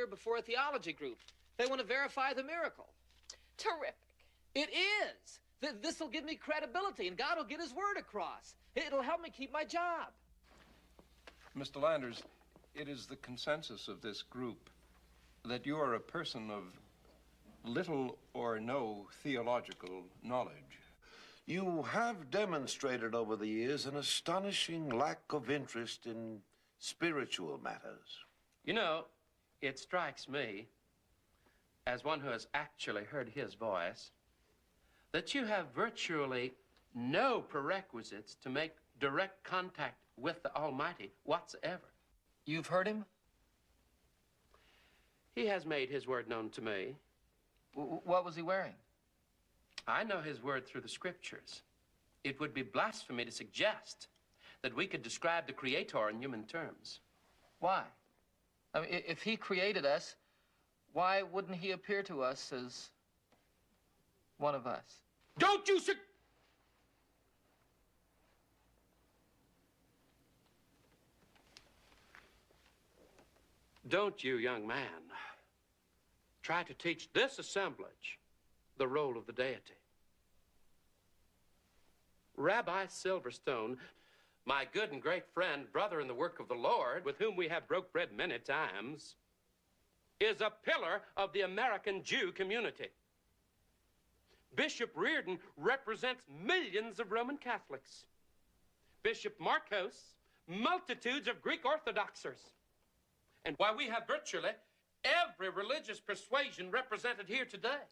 here before a theology group. They want to verify the miracle. Terrific. It is. This will give me credibility, and God will get his word across. It'll help me keep my job. Mr. Landers, it is the consensus of this group that you are a person of little or no theological knowledge. You have demonstrated over the years an astonishing lack of interest in spiritual matters. You know, it strikes me, as one who has actually heard his voice, that you have virtually no prerequisites to make direct contact with the Almighty whatsoever. You've heard him? He has made his word known to me. What was he wearing? I know his word through the scriptures. It would be blasphemy to suggest that we could describe the Creator in human terms. Why? I mean, if he created us, why wouldn't he appear to us as one of us? Don't you Don't you, young man, try to teach this assemblage the role of the deity. Rabbi Silverstone, my good and great friend, brother in the work of the Lord, with whom we have broke bread many times, is a pillar of the American Jew community. Bishop Reardon represents millions of Roman Catholics. Bishop Marcos, multitudes of Greek Orthodoxers. And why, we have virtually every religious persuasion represented here today.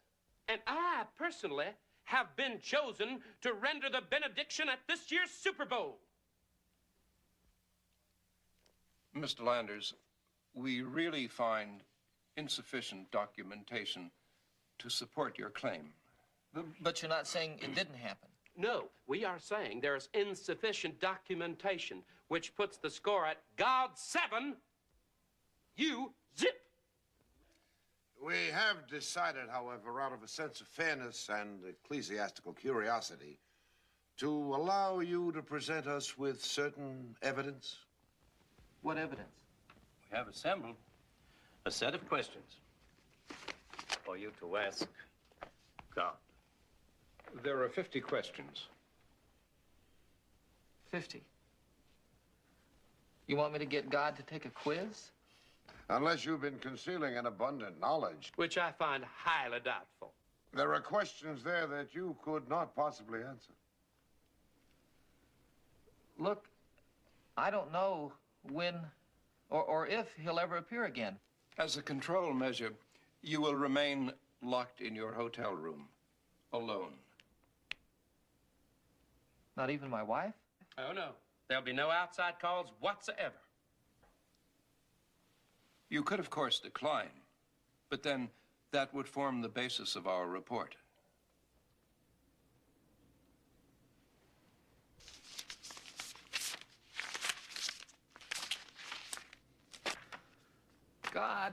And I, personally, have been chosen to render the benediction at this year's Super Bowl. Mr. Landers, we really find insufficient documentation to support your claim. But you're not saying it didn't happen. No, we are saying there is insufficient documentation, which puts the score at God 7, you zip. We have decided, however, out of a sense of fairness and ecclesiastical curiosity, to allow you to present us with certain evidence. What evidence? We have assembled a set of questions for you to ask God. There are 50 questions. 50. You want me to get God to take a quiz? Unless you've been concealing an abundant knowledge. Which I find highly doubtful. There are questions there that you could not possibly answer. Look, I don't know when or if he'll ever appear again. As a control measure, you will remain locked in your hotel room, alone. Not even my wife? Oh, no. There'll be no outside calls whatsoever. You could, of course, decline, but then that would form the basis of our report. God.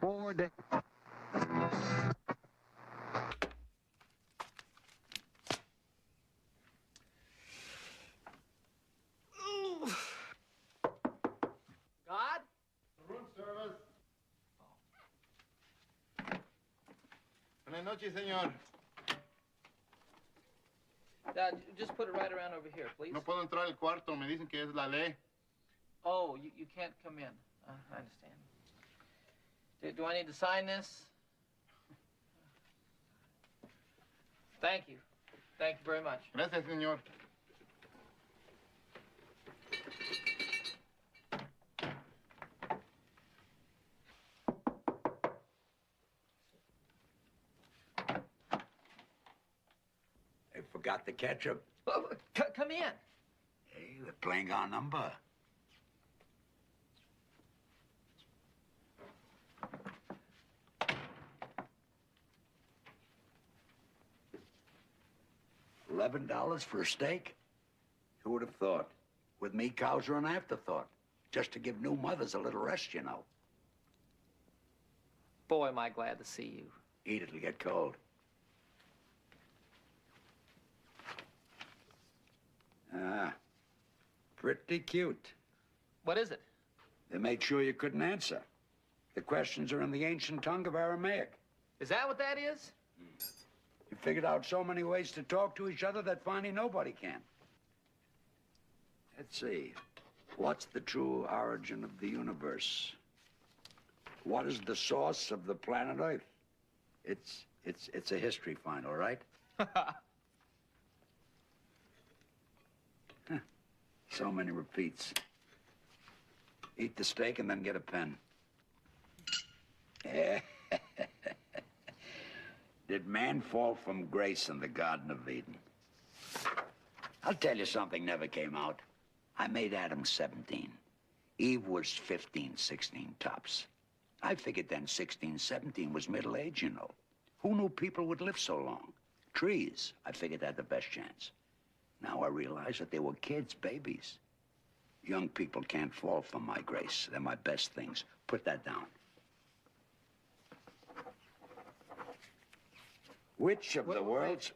Forward. God? Room service. Buenas noches, señor. Just put it right around over here, please. No puedo entrar al cuarto. Me dicen que es la ley. Oh, you can't come in. I understand. Do I need to sign this? Thank you. Thank you very much. Gracias, señor. They forgot the ketchup. Oh, come in. Hey, they're playing our number. $11 for a steak? Who would have thought? With me, cows are an afterthought. Just to give new mothers a little rest, you know. Boy, am I glad to see you. Eat, it'll get cold. Ah, pretty cute. What is it? They made sure you couldn't answer. The questions are in the ancient tongue of Aramaic. Is that what that is? You figured out so many ways to talk to each other that finally nobody can. Let's see. What's the true origin of the universe? What is the source of the planet Earth? It's a history final, right? Huh. So many repeats. Eat the steak and then get a pen. Did man fall from grace in the Garden of Eden? I'll tell you something never came out. I made Adam 17. Eve was 15, 16 tops. I figured then 16, 17 was middle age, you know. Who knew people would live so long? Trees, I figured, had the best chance. Now I realize that they were kids, babies. Young people can't fall from my grace. They're my best things. Put that down. Which of the world's...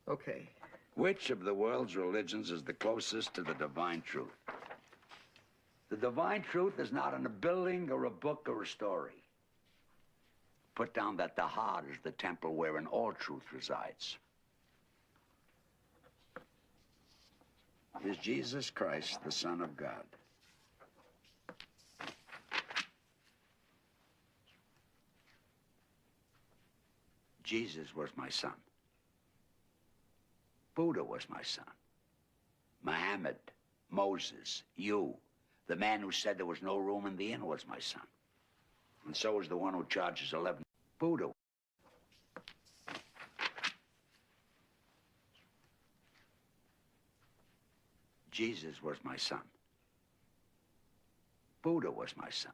Okay. Which of the world's religions is the closest to the divine truth? The divine truth is not in a building or a book or a story. Put down that the heart is the temple wherein all truth resides. Is Jesus Christ the Son of God? Jesus was my son. Buddha was my son. Muhammad, Moses, you, the man who said there was no room in the inn was my son. And so is the one who charges 11. Buddha. Jesus was my son. Buddha was my son.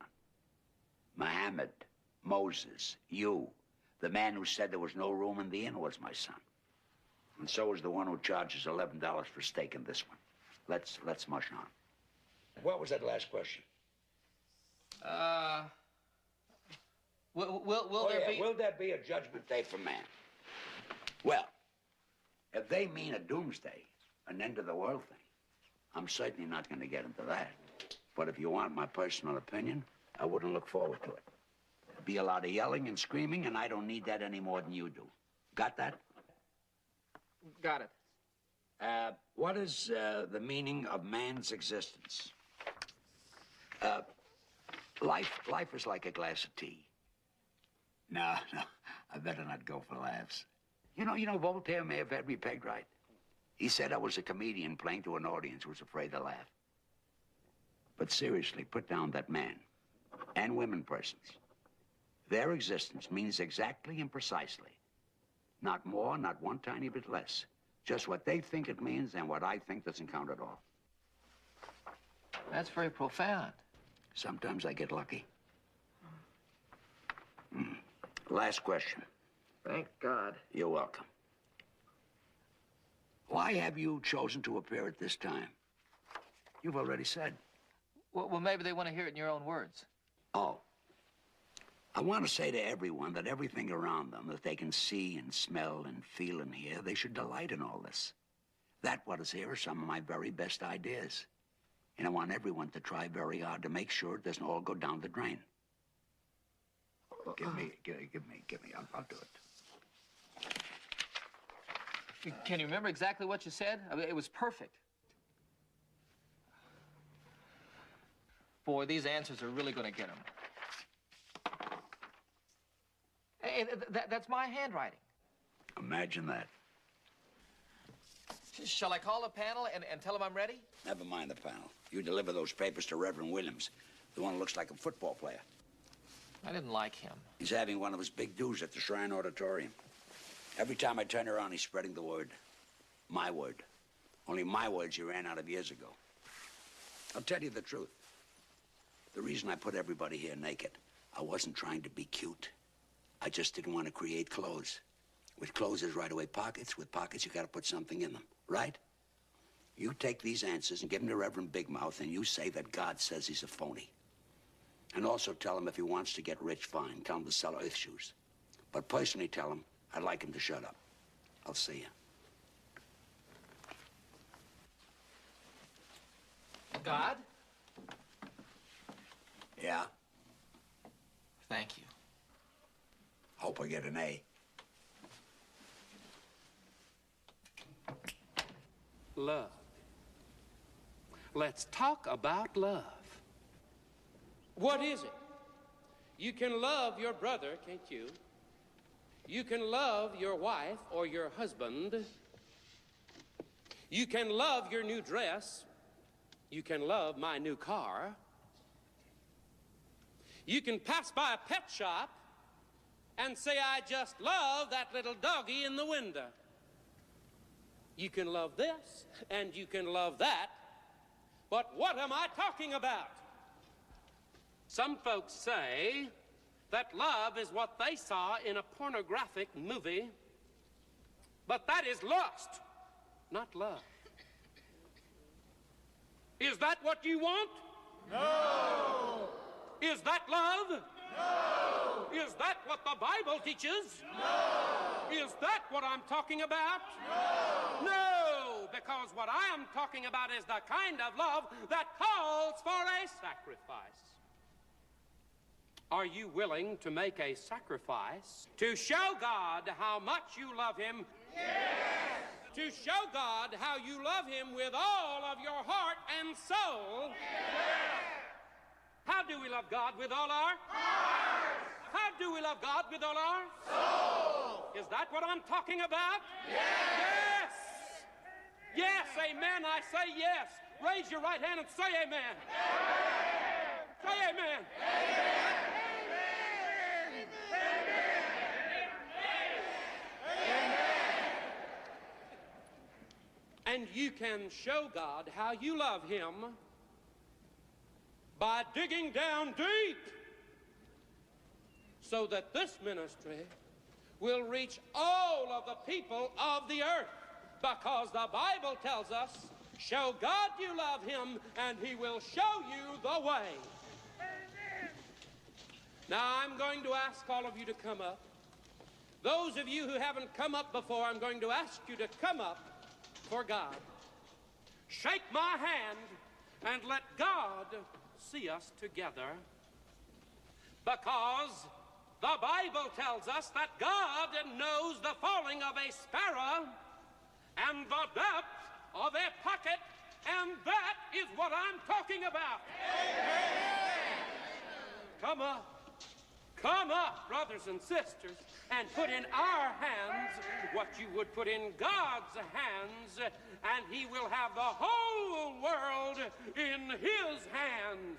Muhammad, Moses, you, the man who said there was no room in the inn was my son. And so is the one who charges $11 for steak in this one. Let's mush on. What was that last question? Will there be... Will there be a judgment day for man? Well, if they mean a doomsday, an end of the world thing, I'm certainly not going to get into that. But if you want my personal opinion, I wouldn't look forward to it. There'd be a lot of yelling and screaming, and I don't need that any more than you do. Got that? Got it. What is the meaning of man's existence? Life is like a glass of tea. No, I better not go for laughs. You know, Voltaire may have had me pegged right. He said I was a comedian playing to an audience who was afraid to laugh. But seriously, put down that man and women persons. Their existence means exactly and precisely. Not more, not one tiny bit less. Just what they think it means and what I think doesn't count at all. That's very profound. Sometimes I get lucky. Last question. Thank God. You're welcome. Why have you chosen to appear at this time? You've already said. Well, maybe they want to hear it in your own words. Oh. I want to say to everyone that everything around them that they can see and smell and feel and hear, they should delight in all this. That what is here are some of my very best ideas. And I want everyone to try very hard to make sure it doesn't all go down the drain. Give me. I'll do it. Can you remember exactly what you said? I mean, it was perfect. Boy, these answers are really going to get them. Hey, that's my handwriting. Imagine that. Shall I call the panel and tell them I'm ready? Never mind the panel. You deliver those papers to Reverend Williams, the one who looks like a football player. I didn't like him. He's having one of his big dues at the Shrine Auditorium. Every time I turn around, he's spreading the word. My word. Only my words you ran out of years ago. I'll tell you the truth. The reason I put everybody here naked, I wasn't trying to be cute. I just didn't want to create clothes. With clothes, there's right away pockets. With pockets, you got to put something in them, right? You take these answers and give them to Reverend Big Mouth, and you say that God says he's a phony. And also tell him if he wants to get rich, fine. Tell him to sell earth shoes. But personally tell him I'd like him to shut up. I'll see you. God? Yeah? Thank you. Hope I get an A. Love. Let's talk about love. What is it? You can love your brother, can't you? You can love your wife or your husband. You can love your new dress. You can love my new car. You can pass by a pet shop and say, I just love that little doggy in the window. You can love this and you can love that. But what am I talking about? Some folks say that love is what they saw in a pornographic movie, but that is lust, not love. Is that what you want? No! Is that love? No! Is that what the Bible teaches? No! Is that what I'm talking about? No! No, because what I am talking about is the kind of love that calls for a sacrifice. Are you willing to make a sacrifice to show God how much you love him? Yes! To show God how you love him with all of your heart and soul? Yes! How do we love God with all our Hearts! How do we love God with all our Soul! Is that what I'm talking about? Yes! Yes! Yes, amen, I say yes. Raise your right hand and say amen. Amen! Say amen. Amen! And you can show God how you love him by digging down deep so that this ministry will reach all of the people of the earth, because the Bible tells us, show God you love him and he will show you the way. Now I'm going to ask all of you to come up. Those of you who haven't come up before, I'm going to ask you to come up for God. Shake my hand and let God see us together, because the Bible tells us that God knows the falling of a sparrow and the depth of a pocket, and that is what I'm talking about. Come up, brothers and sisters, and put in our hands what you would put in God's hands, and he will have the whole world in his hands.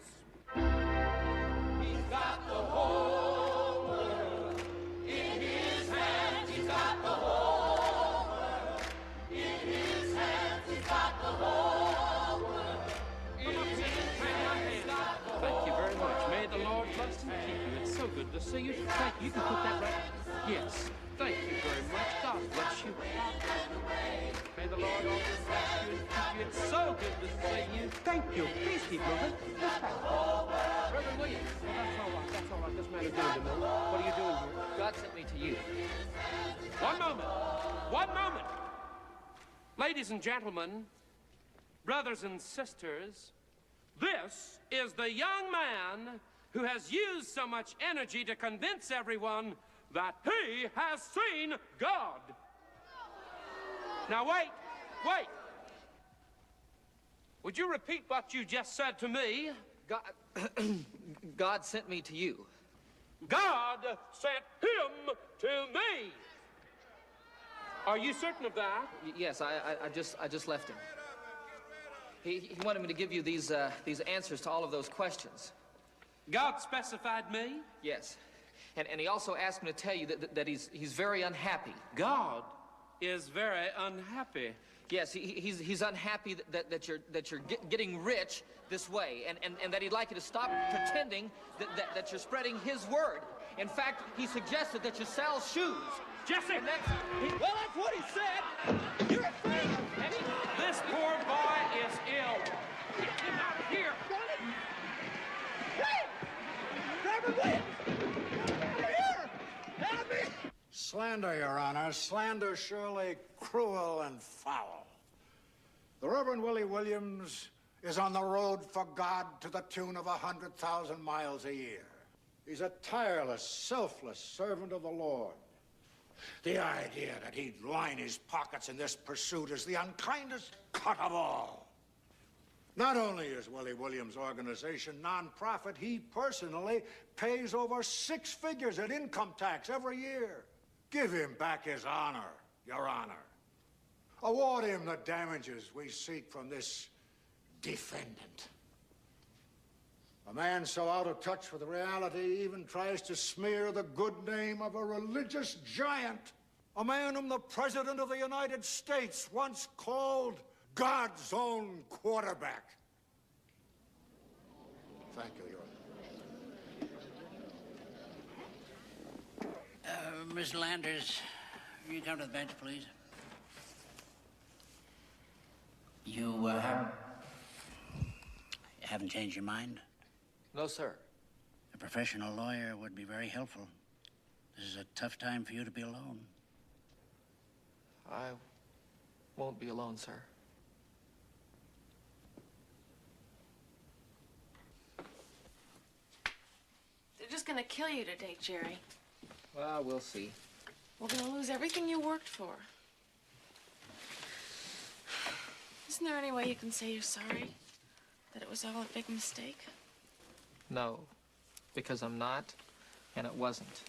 He's got the whole world in his hands. He's got the whole world in his hands. He's got the whole world in his hands. Thank you very much. May the Lord bless and keep you. It's so good to see you. Thank you. You can put that right. Yes. Thank you very much. God bless you. May the Lord always bless you and keep you. It's so good to see you. Thank you. Please keep moving. Reverend Williams. Well, that's all right. That's all right. This man is doing to me. What are you doing here? God sent me to you. One moment. One moment. Ladies and gentlemen, brothers and sisters, this is the young man who has used so much energy to convince everyone that he has seen God. Now wait. Would you repeat what you just said to me? God sent me to you. God sent him to me. Are you certain of that? Yes, I just left him. He wanted me to give you these answers to all of those questions. God specified me? Yes. And he also asked me to tell you that he's very unhappy. God is very unhappy. Yes, he's unhappy that you're getting rich this way, and that he'd like you to stop pretending that you're spreading his word. In fact, he suggested that you sell shoes. Jesse! Well, that's what he said! You're a thief! This poor boy is ill. Get him out of here! Hey! Reverend Williams! Here! Help me! Slander, Your Honor. Slander surely cruel and foul. The Reverend Willie Williams is on the road for God to the tune of 100,000 miles a year. He's a tireless, selfless servant of the Lord. The idea that he'd line his pockets in this pursuit is the unkindest cut of all. Not only is Willie Williams' organization nonprofit, he personally pays over 6 figures in income tax every year. Give him back his honor, Your Honor. Award him the damages we seek from this defendant. A man so out of touch with reality even tries to smear the good name of a religious giant. A man whom the President of the United States once called God's own quarterback. Thank you, Your Honor. Miss Landers, you come to the bench, please. You haven't changed your mind? No, sir. A professional lawyer would be very helpful. This is a tough time for you to be alone. I won't be alone, sir. They're just gonna kill you today, Jerry. Well, we'll see. We're gonna lose everything you worked for. Isn't there any way you can say you're sorry? That it was all a big mistake? No, because I'm not, and it wasn't.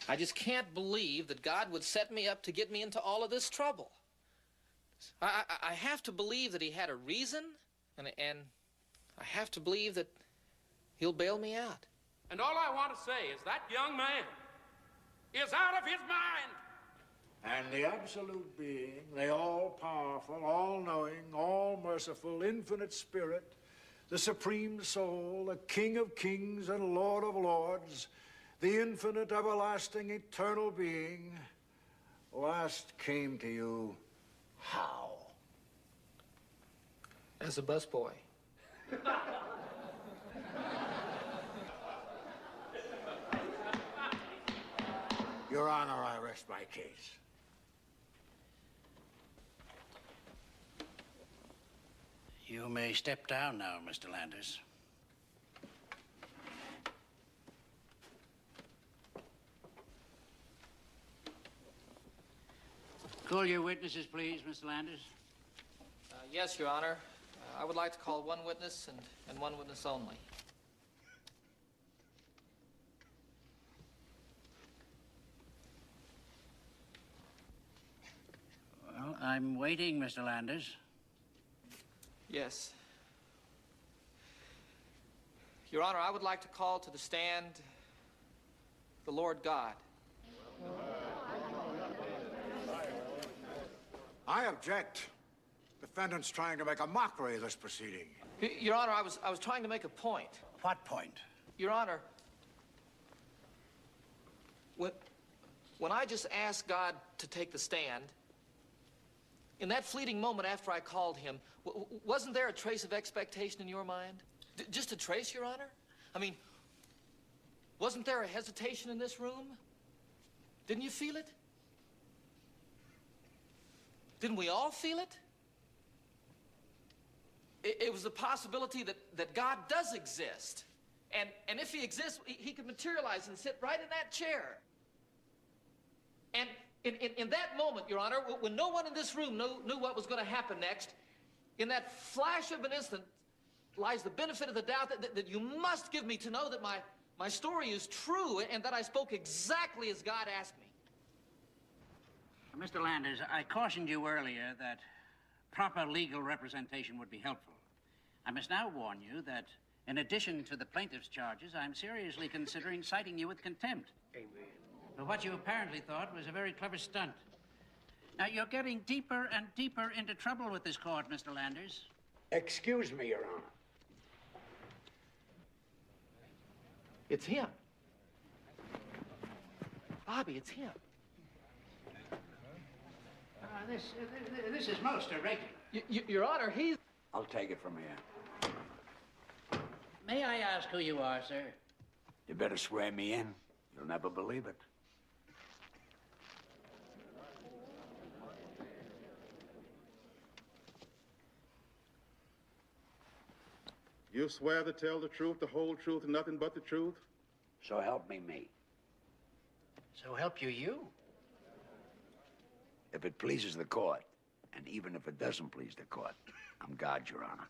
I just can't believe that God would set me up to get me into all of this trouble. I have to believe that he had a reason, and I have to believe that he'll bail me out. And all I want to say is that young man is out of his mind. And the absolute being, the all-powerful, all-knowing, all-merciful, infinite spirit, the supreme soul, the King of kings and Lord of lords, the infinite, everlasting, eternal being, last came to you how? As a busboy. Your Honor, I rest my case. You may step down now, Mr. Landers. Call your witnesses, please, Mr. Landers. Yes, Your Honor. I would like to call one witness and one witness only. Well, I'm waiting, Mr. Landers. Yes. Your Honor, I would like to call to the stand the Lord God. I object. Defendant's trying to make a mockery of this proceeding. Your Honor, I was trying to make a point. What point? Your Honor, when I just asked God to take the stand, in that fleeting moment after I called him, wasn't there a trace of expectation in your mind? Just a trace, Your Honor? I mean, wasn't there a hesitation in this room? Didn't you feel it? Didn't we all feel it? It was the possibility that God does exist. And if he exists, he could materialize and sit right in that chair. And in that moment, Your Honor, when no one in this room knew what was going to happen next, in that flash of an instant lies the benefit of the doubt that you must give me to know that my story is true and that I spoke exactly as God asked me. Mr. Landers, I cautioned you earlier that proper legal representation would be helpful. I must now warn you that, in addition to the plaintiff's charges, I'm seriously considering citing you with contempt. Amen. For what you apparently thought was a very clever stunt. Now, you're getting deeper and deeper into trouble with this court, Mr. Landers. Excuse me, Your Honor. It's him. Bobby, it's him. This is most irregular. Your Honor, he's... I'll take it from here. May I ask who you are, sir? You better swear me in. You'll never believe it. You swear to tell the truth, the whole truth, and nothing but the truth? So help me. So help you? If it pleases the court, and even if it doesn't please the court, I'm God, Your Honor.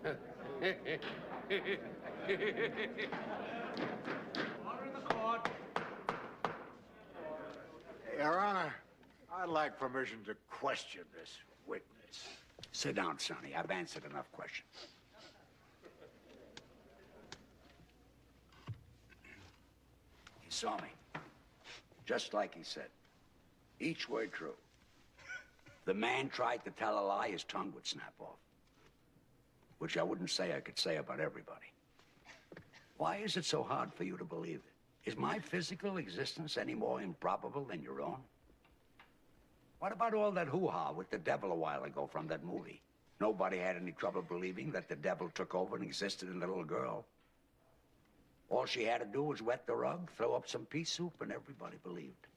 Order in the court. Your Honor, I'd like permission to question this witness. Sit down, Sonny. I've answered enough questions. He saw me. Just like he said. Each word true. The man tried to tell a lie, his tongue would snap off. Which I wouldn't say I could say about everybody. Why is it so hard for you to believe it? Is my physical existence any more improbable than your own? What about all that hoo-ha with the devil a while ago from that movie? Nobody had any trouble believing that the devil took over and existed in the little girl. All she had to do was wet the rug, throw up some pea soup, and everybody believed.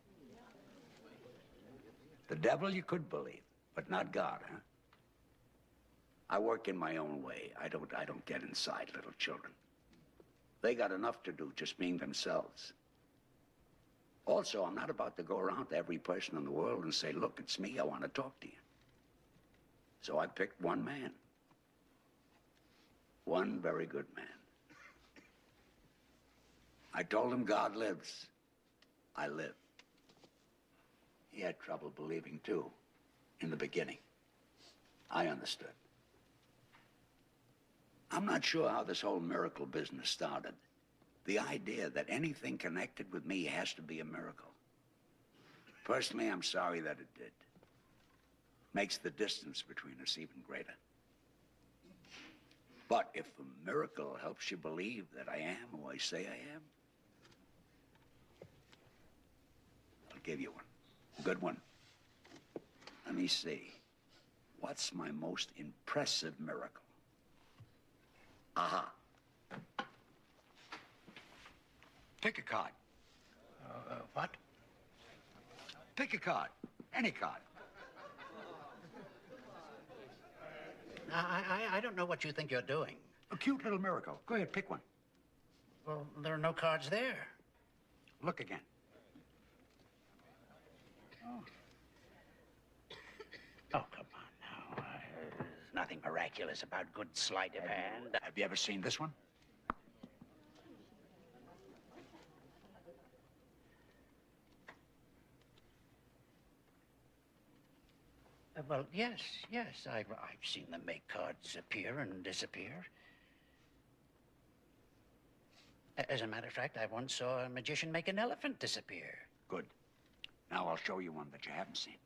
The devil you could believe, but not God, huh? I work in my own way. I don't get inside little children. They got enough to do just being themselves. Also, I'm not about to go around to every person in the world and say, look, it's me, I want to talk to you. So I picked one man. One very good man. I told him God lives. I live. He had trouble believing, too, in the beginning. I understood. I'm not sure how this whole miracle business started. The idea that anything connected with me has to be a miracle. Personally, I'm sorry that it did. Makes the distance between us even greater. But if a miracle helps you believe that I am who I say I am, I'll give you one. A good one. Let me see. What's my most impressive miracle? Aha. Pick a card. What? Pick a card. Any card. I don't know what you think you're doing. A cute little miracle. Go ahead, pick one. Well, there are no cards there. Look again. Oh, come on now. There's nothing miraculous about good sleight of hand. Have you ever seen this one? Well, yes. I've seen them make cards appear and disappear. As a matter of fact, I once saw a magician make an elephant disappear. Good. Now I'll show you one that you haven't seen.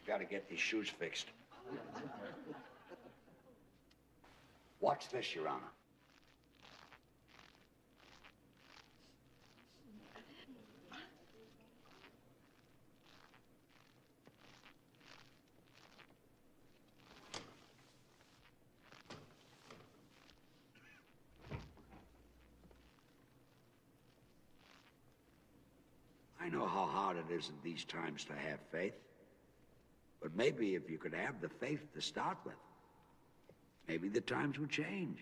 Gotta get these shoes fixed. Watch this, Your Honor. I know how hard it is at these times to have faith. But maybe if you could have the faith to start with, maybe the times would change.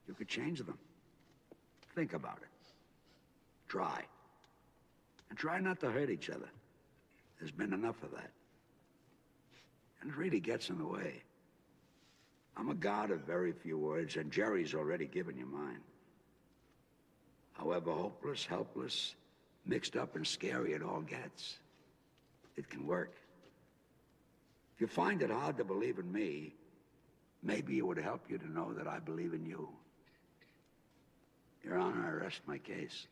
You could change them. Think about it. Try. And try not to hurt each other. There's been enough of that. And it really gets in the way. I'm a god of very few words, and Jerry's already given you mine. However hopeless, helpless, mixed up and scary it all gets, it can work. If you find it hard to believe in me, maybe it would help you to know that I believe in you. Your Honor, I rest my case.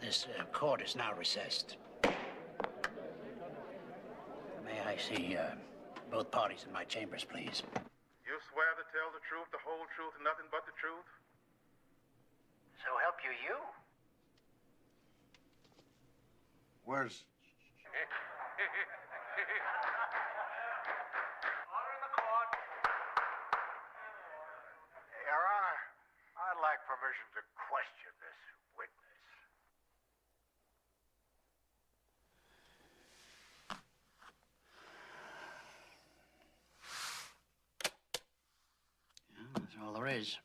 This court is now recessed. May I see both parties in my chambers, please? You swear to tell the truth, the whole truth, and nothing but the truth? So help you. Where's... Order in the court. Your Honor, I'd like permission to question this witness. Well, that's all there is.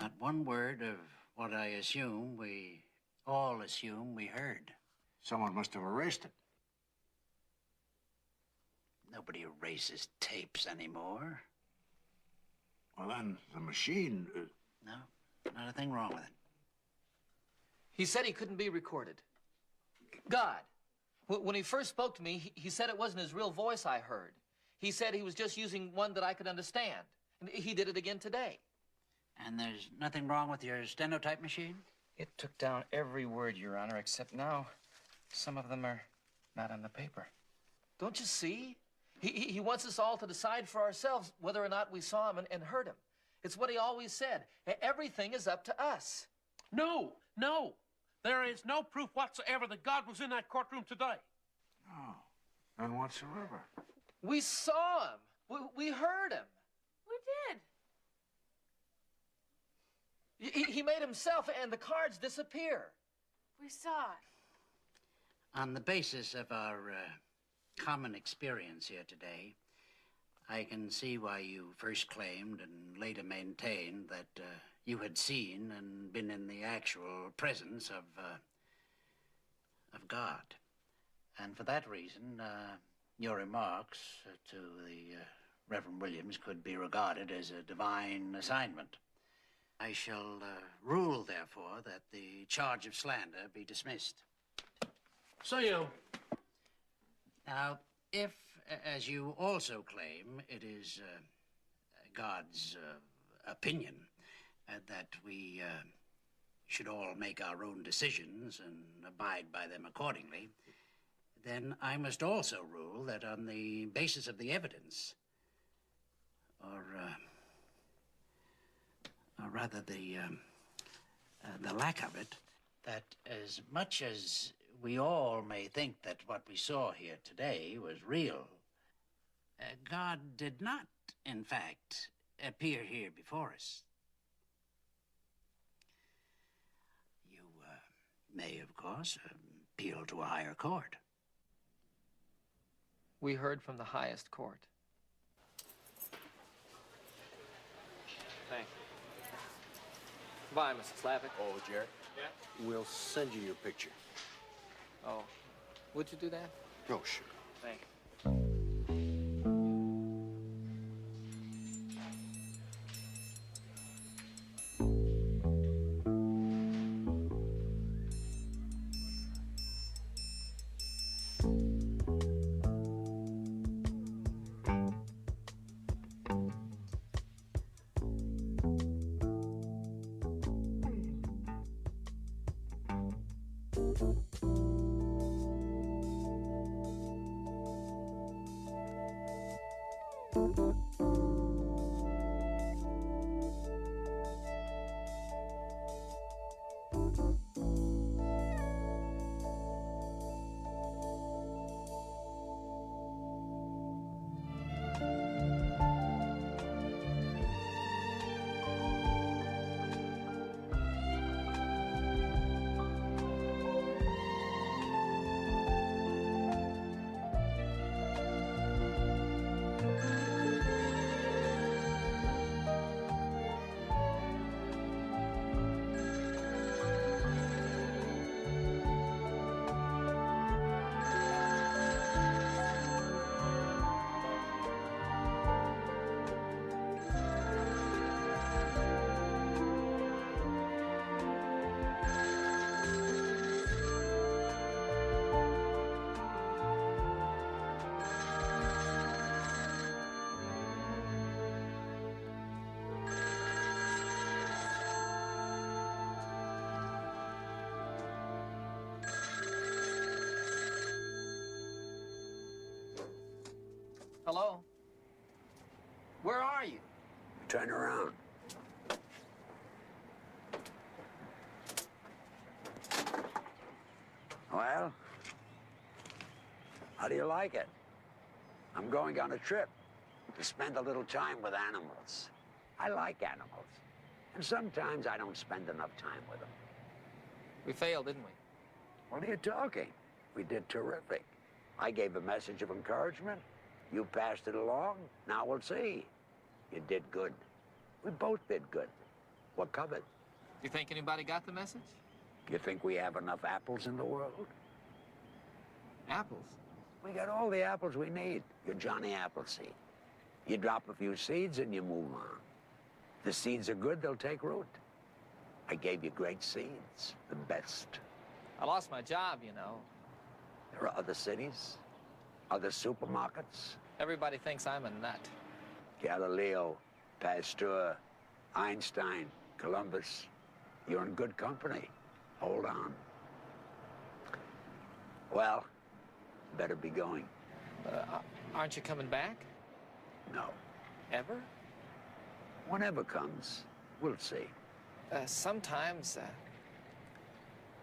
Not one word of what I assume we all assume we heard. Someone must have erased it. Nobody erases tapes anymore. Well, then, the machine... No, not a thing wrong with it. He said he couldn't be recorded. God. When he first spoke to me, he said it wasn't his real voice I heard. He said he was just using one that I could understand. And he did it again today. And there's nothing wrong with your stenotype machine? It took down every word, Your Honor, except now some of them are not on the paper. Don't you see? He wants us all to decide for ourselves whether or not we saw him and heard him. It's what he always said. Everything is up to us. No, no. There is no proof whatsoever that God was in that courtroom today. No, none whatsoever. We saw him. We heard him. We did. He made himself and the cards disappear. We saw it. On the basis of our common experience here today, I can see why you first claimed and later maintained that you had seen and been in the actual presence of God. And for that reason, your remarks to the Reverend Williams could be regarded as a divine assignment. I shall rule, therefore, that the charge of slander be dismissed. Sam. Now, if, as you also claim, it is God's opinion that we should all make our own decisions and abide by them accordingly, then I must also rule that on the basis of the evidence, or rather the lack of it, that as much as we all may think that what we saw here today was real, God did not, in fact, appear here before us. You may, of course, appeal to a higher court. We heard from the highest court. Thank you. Bye, Mrs. Slavitt. Oh, Jerry? Yeah? We'll send you your picture. Oh. Would you do that? Oh, sure. Thank you. Hello? Where are you? Turn around. Well, how do you like it? I'm going on a trip to spend a little time with animals. I like animals. And sometimes I don't spend enough time with them. We failed, didn't we? What are you talking? We did terrific. I gave a message of encouragement. You passed it along. Now we'll see. You did good. We both did good. What covered? You think anybody got the message? You think we have enough apples in the world? Apples? We got all the apples we need. You're Johnny Appleseed. You drop a few seeds and you move on. If the seeds are good, they'll take root. I gave you great seeds, the best. I lost my job, you know. There are other cities, other supermarkets. Everybody thinks I'm a nut. Galileo, Pasteur, Einstein, Columbus. You're in good company. Hold on. Well, better be going. Aren't you coming back? No. Ever? Whenever comes, we'll see. Sometimes,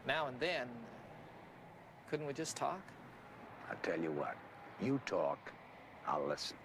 now and then, couldn't we just talk? I'll tell you what. You talk, I'll listen.